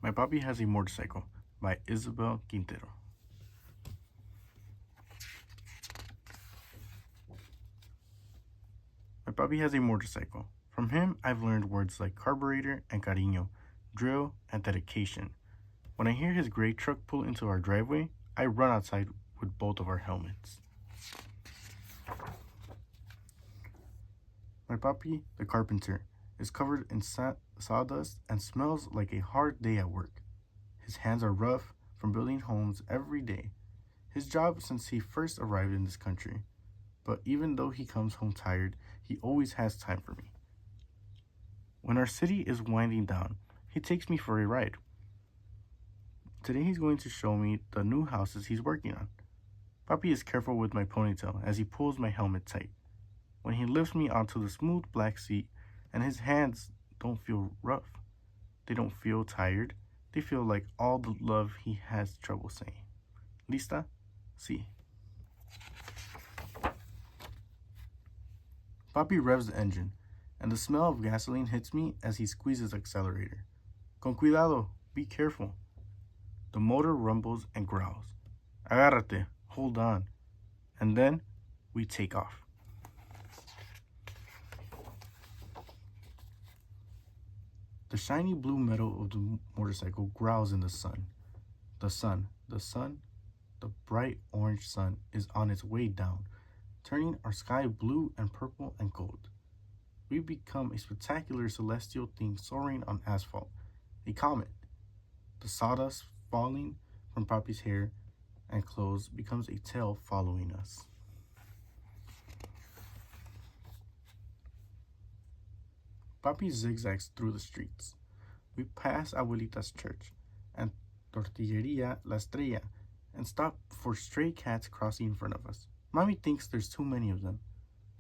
My Papi Has a Motorcycle by Isabel Quintero. My Papi has a motorcycle. From him, I've learned words like carburetor and cariño, drill, and dedication. When I hear his gray truck pull into our driveway, I run outside with both of our helmets. My Papi, the carpenter, is covered in sawdust and smells like a hard day at work. His hands are rough from building homes every day. His job since he first arrived in this country. But even though he comes home tired, he always has time for me. When our city is winding down, he takes me for a ride. Today he's going to show me the new houses he's working on. Papi is careful with my ponytail as he pulls my helmet tight. When he lifts me onto the smooth black seat, and his hands don't feel rough. They don't feel tired. They feel like all the love he has trouble saying. Lista? Si. Papi revs the engine, and the smell of gasoline hits me as he squeezes the accelerator. Con cuidado, be careful. The motor rumbles and growls. Agárrate, hold on. And then we take off. The shiny blue metal of the motorcycle growls in the sun. The bright orange sun is on its way down, turning our sky blue and purple and gold. We become a spectacular celestial thing soaring on asphalt, a comet. The sawdust falling from Papi's hair and clothes becomes a tail following us. Papi zigzags through the streets. We pass Abuelita's church and Tortilleria La Estrella and stop for stray cats crossing in front of us. Mommy thinks there's too many of them,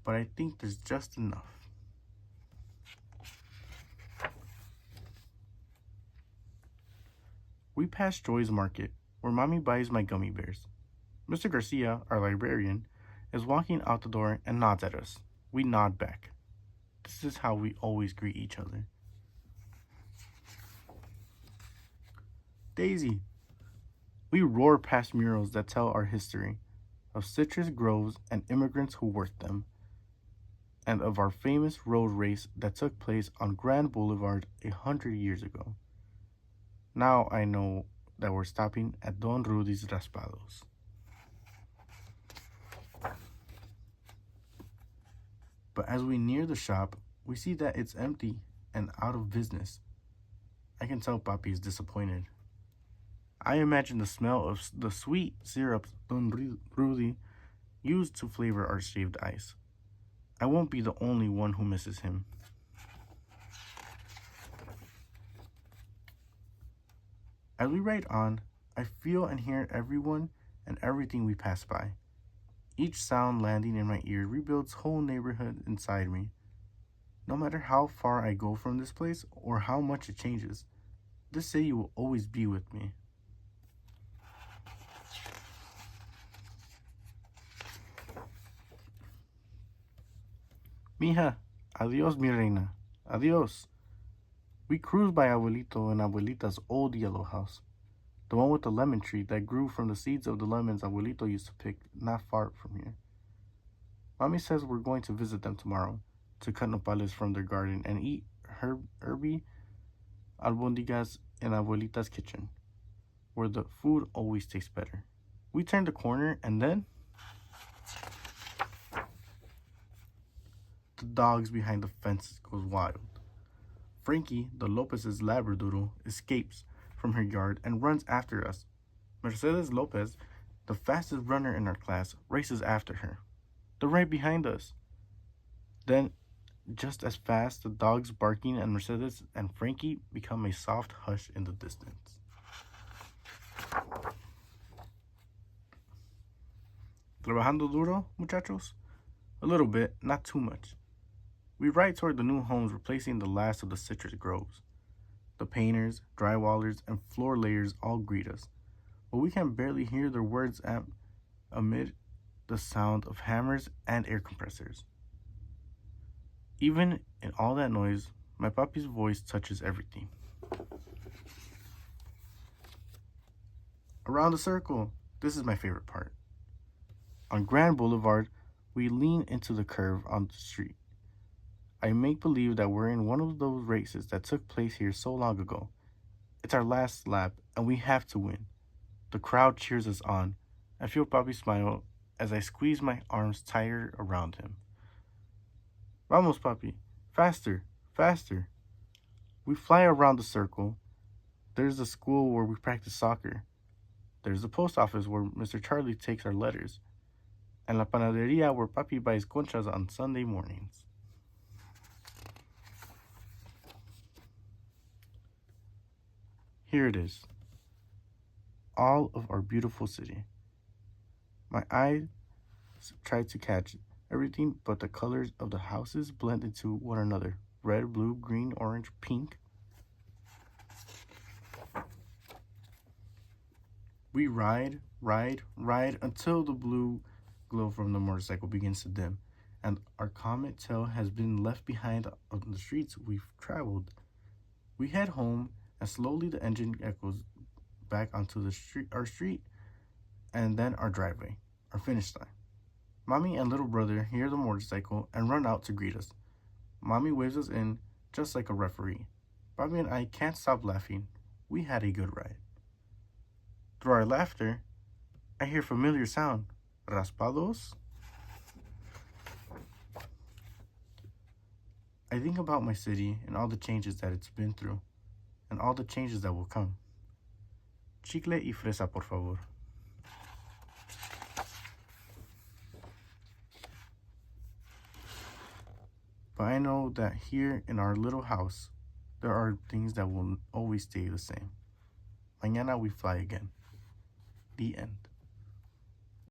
but I think there's just enough. We pass Joy's Market, where Mommy buys my gummy bears. Mr. Garcia, our librarian, is walking out the door and nods at us. We nod back. This is how we always greet each other. Daisy. We roar past murals that tell our history, of citrus groves and immigrants who worked them, and of our famous road race that took place on Grand Boulevard 100 years ago. Now I know that we're stopping at Don Rudy's Raspados. But as we near the shop, we see that it's empty and out of business. I can tell Papi is disappointed. I imagine the smell of the sweet syrups Don Rudy used to flavor our shaved ice. I won't be the only one who misses him. As we ride on, I feel and hear everyone and everything we pass by. Each sound landing in my ear rebuilds whole neighborhood inside me. No matter how far I go from this place or how much it changes, this city will always be with me. Mija, adios mi reina, adios. We cruise by Abuelito and Abuelita's old yellow house, the one with the lemon tree that grew from the seeds of the lemons Abuelito used to pick not far from here. Mommy says we're going to visit them tomorrow to cut nopales from their garden and eat herby albondigas in Abuelita's kitchen, where the food always tastes better. We turn the corner and then the dogs behind the fence goes wild. Frankie, the Lopez's labradoodle, escapes from her yard and runs after us. Mercedes Lopez, the fastest runner in our class, races after her. They're right behind us. Then, just as fast, the dogs barking and Mercedes and Frankie become a soft hush in the distance. Trabajando duro, muchachos? A little bit, not too much. We ride toward the new homes, replacing the last of the citrus groves. The painters, drywallers, and floor layers all greet us, but we can barely hear their words amid the sound of hammers and air compressors. Even in all that noise, my Papi's voice touches everything. Around the circle. This is my favorite part. On Grand Boulevard, we lean into the curve on the street. I make believe that we're in one of those races that took place here so long ago. It's our last lap, and we have to win. The crowd cheers us on. I feel Papi smile as I squeeze my arms tighter around him. Vamos, Papi. Faster, faster. We fly around the circle. There's the school where we practice soccer. There's the post office where Mr. Charlie takes our letters. And la panaderia where Papi buys conchas on Sunday mornings. Here it is. All of our beautiful city. My eyes tried to catch everything but the colors of the houses blend into one another. Red, blue, green, orange, pink. We ride, ride, ride until the blue glow from the motorcycle begins to dim, and our comet tail has been left behind on the streets we've traveled. We head home, and slowly the engine echoes back onto our street, and then our driveway, our finish line. Mommy and little brother hear the motorcycle and run out to greet us. Mommy waves us in just like a referee. Bobby and I can't stop laughing. We had a good ride. Through our laughter, I hear familiar sound. Raspados? I think about my city and all the changes that it's been through, and all the changes that will come. Chicle y fresa, por favor. But I know that here in our little house, there are things that will always stay the same. Mañana we fly again. The end.